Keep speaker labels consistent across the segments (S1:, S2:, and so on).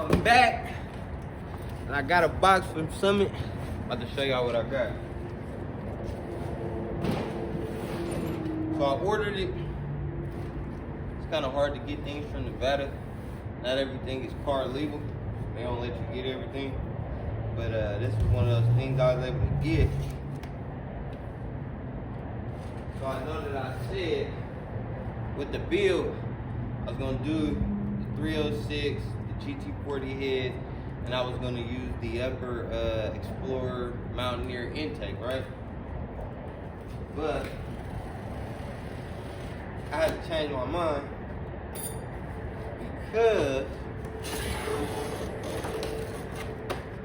S1: I'm back, and I got a box from Summit. About to show y'all what I got. So I ordered it. It's kind of hard to get things from Nevada. Not everything is car legal. They don't let you get everything. But this is one of those things I was able to get. So I know that I said with the build, I was gonna do the 306, the GT40 head, and I was gonna use the upper Explorer Mountaineer intake, right? But I had to change my mind because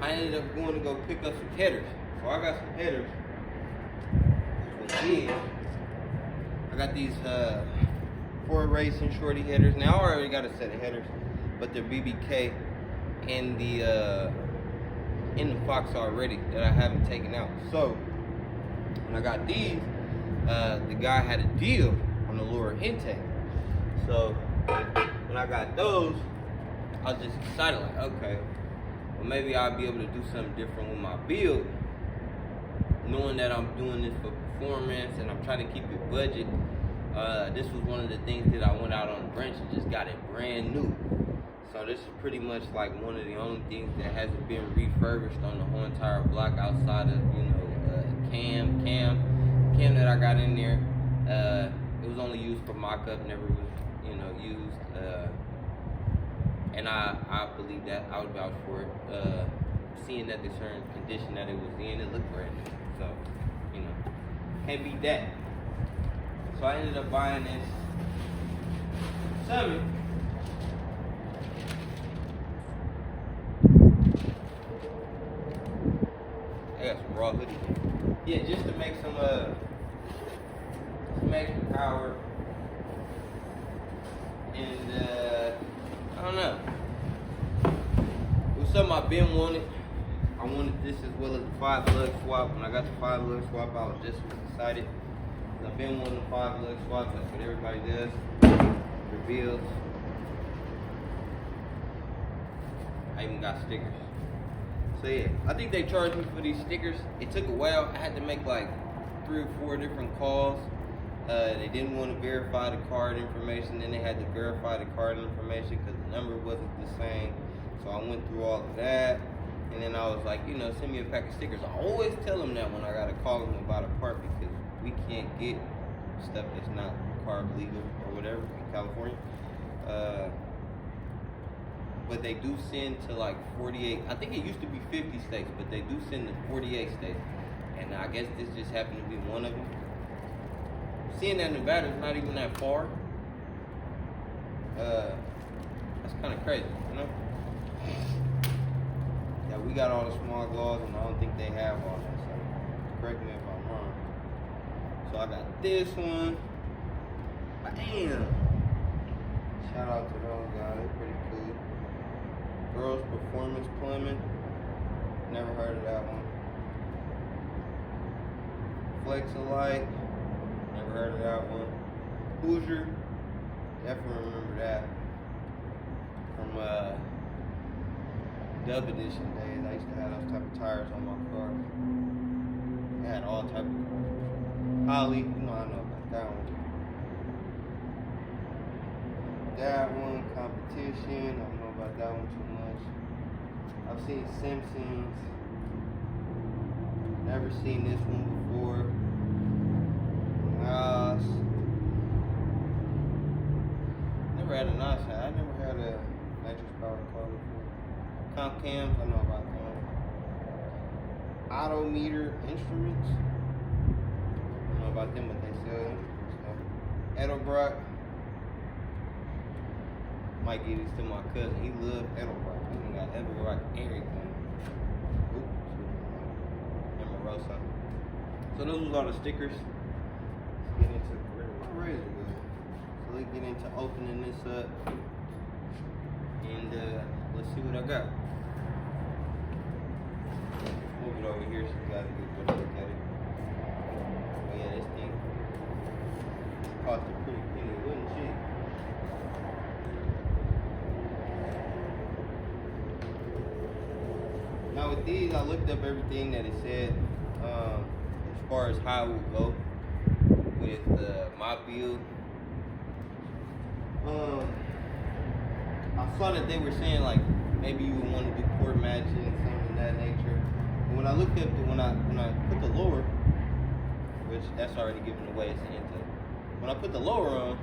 S1: I ended up going to go pick up some headers. So I got some headers. I got these Ford Racing shorty headers. Now I already got a set of headers, but they're BBK in the Fox already that I haven't taken out. So when I got these, the guy had a deal on the lower intake. So when I got those, I was just excited, like, okay, well maybe I'll be able to do something different with my build, knowing that I'm doing this for performance and I'm trying to keep it budget. This was one of the things that I went out on the branch and just got it brand new. So this is pretty much like one of the only things that hasn't been refurbished on the whole entire block outside of, you know, cam that I got in there. It was only used for mock-up, never was, you know, used. And I believe that, I would vouch for it. Seeing that the certain condition that it was in, it looked brand new. So, you know, can't beat that. So I ended up buying this Summit. I got some raw hoodie. Yeah, just to make some extra power. And I don't know. It was something I've been wanting. I wanted this as well as the 5 lug swap. When I got the 5 lug swap, I was just excited. I've been wanting the 5 lug swap. That's what everybody does. Reveals. I even got stickers. So yeah, I think they charged me for these stickers. It took a while. I had to make like 3 or 4 different calls. They didn't want to verify the card information. Then they had to verify the card information because the number wasn't the same. So I went through all of that. And then I was like, you know, send me a pack of stickers. I always tell them that when I got to call them about a part because we can't get stuff that's not carb legal or whatever in California. But they do send to like 48. I think it used to be 50 states, but they do send to 48 states. And I guess this just happened to be one of them. Seeing that Nevada's not even that far, that's kind of crazy, you know? Yeah, we got all the smog laws, and I don't think they have all that, so correct me if I'm wrong. So I got this one. Bam! Shout out to those guys, they're pretty cool. Girls Performance Plumbing, never heard of that one. Flex-A-Lite, never heard of that one. Hoosier, definitely remember that. From Dub Edition days, I used to have those type of tires on my car. I had all type of cars. Holly, you know I know about that one. That one, Competition, I don't know about that one too much. I've seen Simpsons. Never seen this one before. Nas. Never had a Nas hat. I never had a nitrous powered car before. Comp cams, I know about them. Autometer Instruments. I don't know about them, but they sell instruments though. Edelbrock. Might give these to my cousin. He loves Edelbrock. He got Edelbrock everything. And Moroso. So those was all the stickers. Let's get into my razor good. So let's get into opening this up. And let's see what I got. Move it over here so you guys can get a good look at it. Oh yeah, this thing cost a pretty penny, wouldn't she? Now with these, I looked up everything that it said as far as how it would go with my build. I saw that they were saying like maybe you would want to do port matching and something of that nature. But when I looked up when I put the lower, which that's already given away, it's an intake. When I put the lower on,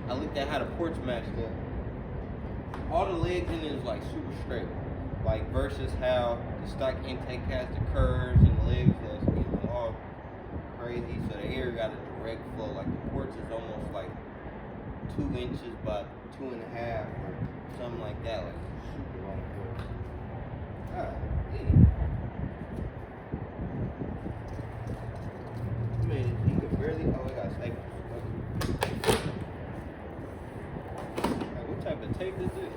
S1: I looked at how the ports matched up. All the legs in it is like super straight, like versus how the stock intake has the curves and the legs that's getting all crazy. So the air got a direct flow. Like the ports is almost like 2 inches by 2.5 or something like that. Like super long ports. God damn. Man, you could barely. Oh, I got staples. What type of tape is this?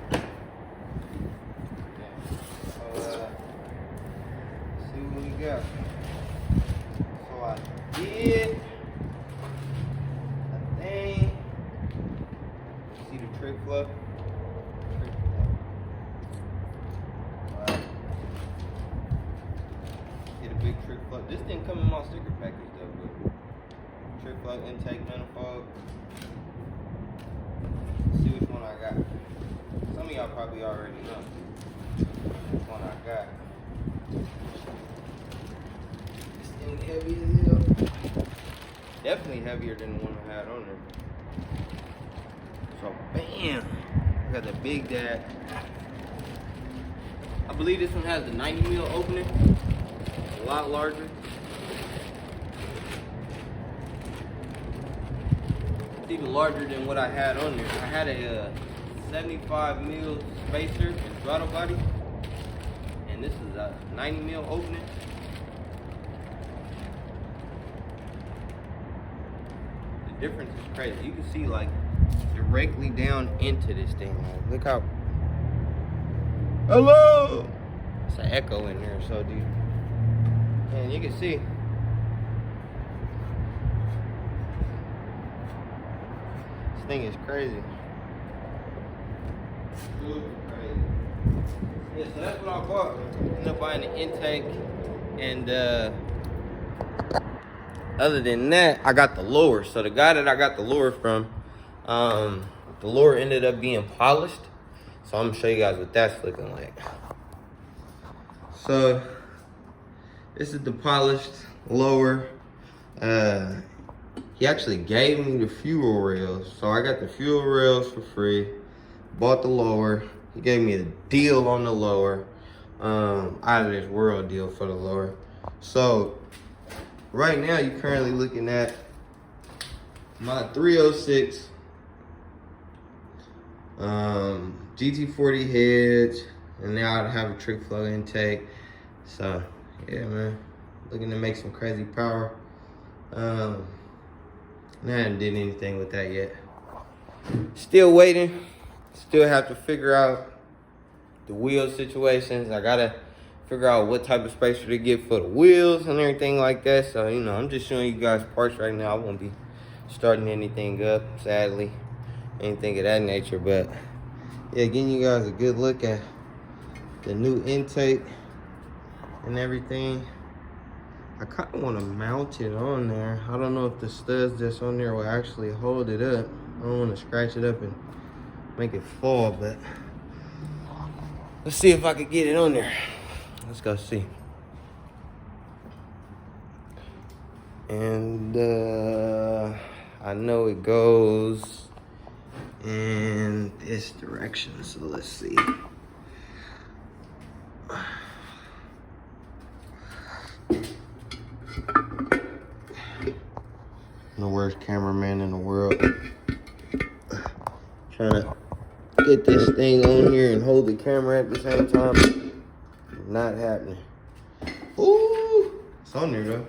S1: So, see what we got. So I did a thing. See the trick flow? Get a big trick flow. This didn't come in my sticker package though, but trick flow intake manifold. See which one I got. Some of y'all probably already know which one I got. This thing heavy as hell. Definitely heavier than the one I had on there. So bam! I got the Big Dad. I believe this one has the 90 mil opening. A lot larger. It's even larger than what I had on there. I had a 75 mil spacer and throttle body, and this is a 90 mil opening. The difference is crazy. You can see like directly down into this thing. Like, look how. Hello. It's an echo in there, so dude. And you can see. This thing is crazy. Super crazy. Yeah, so that's what I bought. Ended up buying the intake, and other than that, I got the lower. So the guy that I got the lower from, the lower ended up being polished. So I'm gonna show you guys what that's looking like. So this is the polished lower. He actually gave me the fuel rails. So I got the fuel rails for free. Bought the lower. He gave me a deal on the lower. Out of this world deal for the lower. So right now you're currently looking at my 306 GT40 heads, and now I have a trick flow intake. So yeah, man, looking to make some crazy power. I haven't did anything with that yet. Still waiting. Still have to figure out the wheel situations. I gotta figure out what type of spacer to get for the wheels and everything like that. So, you know, I'm just showing you guys parts right now. I won't be starting anything up, sadly, anything of that nature. But yeah, giving you guys a good look at the new intake and everything. I kind of want to mount it on there. I don't know if the studs that's on there will actually hold it up. I don't want to scratch it up and make it fall, but let's see if I can get it on there. Let's go see. And I know it goes in this direction, so let's see. I'm the worst cameraman in the world. Trying to get this thing on here and hold the camera at the same time. Not happening. Ooh, it's on there though.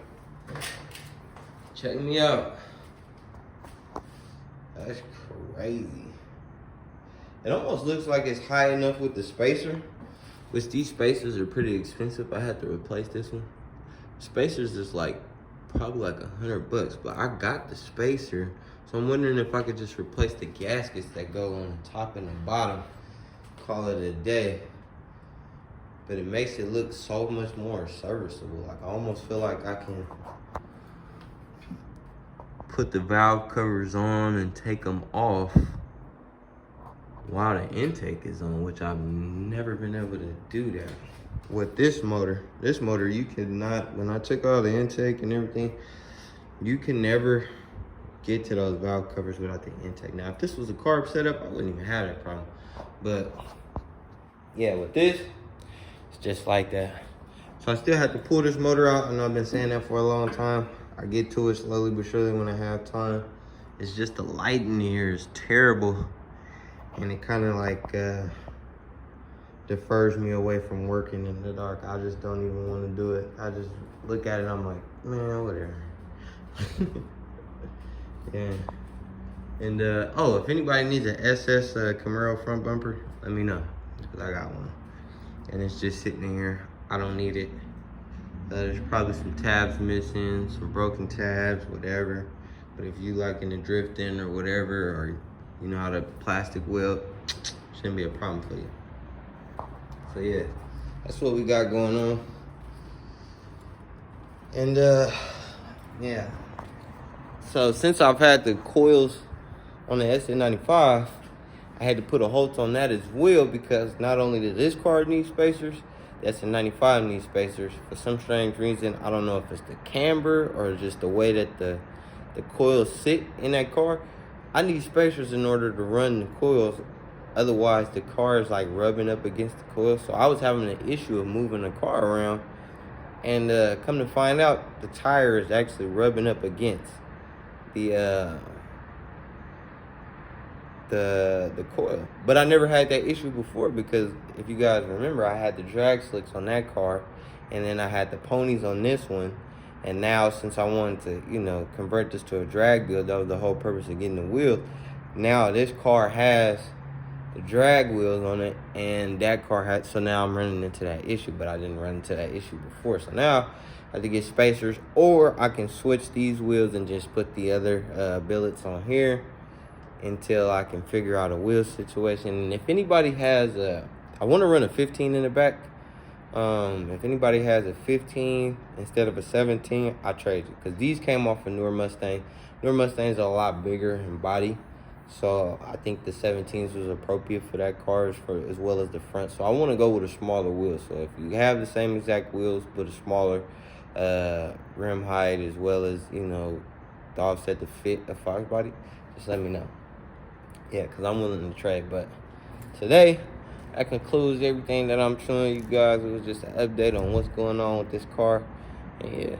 S1: Check me out. That's crazy. It almost looks like it's high enough with the spacer, which these spacers are pretty expensive. I had to replace this one. Spacers is like probably like $100, but I got the spacer, so I'm wondering if I could just replace the gaskets that go on the top and the bottom. Call it a day. but it makes it look so much more serviceable. Like I almost feel like I can put the valve covers on and take them off while the intake is on, which I've never been able to do that. With this motor you cannot, when I took all the intake and everything, you can never get to those valve covers without the intake. Now, if this was a carb setup, I wouldn't even have that problem. But yeah, with this, it's just like that. So I still have to pull this motor out. I know I've been saying that for a long time. I get to it slowly but surely when I have time. It's just the light in here is terrible. And it kind of like defers me away from working in the dark. I just don't even want to do it. I just look at it, I'm like, man, whatever. Yeah. And oh, if anybody needs an SS Camaro front bumper, let me know, because I got one. And it's just sitting in here. I don't need it. There's probably some tabs missing, some broken tabs, whatever. But if you like into drifting or whatever, or you know how to plastic weld, shouldn't be a problem for you. So yeah, that's what we got going on. And yeah. So since I've had the coils on the SN95, I had to put a halt on that as well, because not only does this car need spacers, the SN95 needs spacers. For some strange reason, I don't know if it's the camber or just the way that the coils sit in that car. I need spacers in order to run the coils. Otherwise, the car is like rubbing up against the coils. So I was having an issue of moving the car around. And come to find out, the tire is actually rubbing up against the coil. But I never had that issue before, because if you guys remember, I had the drag slicks on that car, and then I had the ponies on this one. And now, since I wanted to, you know, convert this to a drag build, that was the whole purpose of getting the wheel. Now this car has the drag wheels on it, and that car had, so now I'm running into that issue, but I didn't run into that issue before. So now I have to get spacers, or I can switch these wheels and just put the other billets on here until I can figure out a wheel situation. And if anybody has I want to run a 15 in the back. If anybody has a 15 instead of a 17, I trade it, because these came off a newer Mustang. Newer Mustangs are a lot bigger in body, so I think the 17s was appropriate for that car, as well as the front. So I want to go with a smaller wheel. So if you have the same exact wheels but a smaller rim height, as well as, you know, the offset to fit a Fox body, just let me know. Yeah, because I'm willing to trade. But today, that concludes everything that I'm showing you guys. It was just an update on what's going on with this car. And yeah.